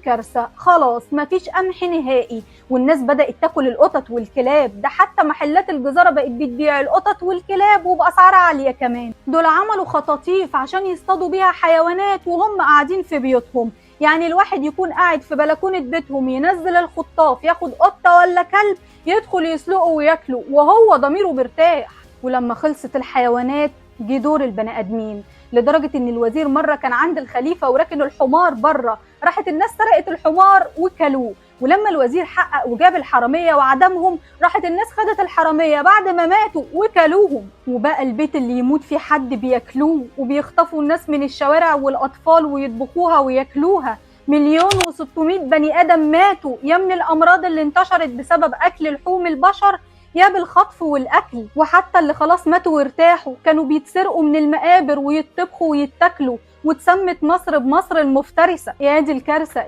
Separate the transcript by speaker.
Speaker 1: الكارثة، خلاص مفيش قمح نهائي، والناس بدأت تاكل القطط والكلاب، ده حتى محلات الجزارة بقت بتبيع القطط والكلاب وبأسعار عالية كمان. دول عملوا خطاطيف عشان يصطادوا بيها حيوانات وهم قاعدين في بيوتهم، يعني الواحد يكون قاعد في بلكونة بيتهم ينزل الخطاف ياخد قطة ولا كلب يدخل يسلقه وياكله وهو ضميره مرتاح. ولما خلصت الحيوانات جه دور البني ادمين، لدرجه ان الوزير مره كان عند الخليفه وراكن الحمار بره، راحت الناس سرقت الحمار وكلوه، ولما الوزير حقق وجاب الحراميه وعدمهم راحت الناس خدت الحراميه بعد ما ماتوا وكلوهم، وبقى البيت اللي يموت فيه حد بياكلوه، وبيخطفوا الناس من الشوارع والاطفال ويطبخوها وياكلوها. 1,600,000 بني ادم ماتوا، يا من الامراض اللي انتشرت بسبب اكل لحوم البشر يا بالخطف والأكل. وحتى اللي خلاص ماتوا وارتاحوا كانوا بيتسرقوا من المقابر ويتطبخوا ويتاكلوا، واتسمت مصر بمصر المفترسة. يا دي الكارثة.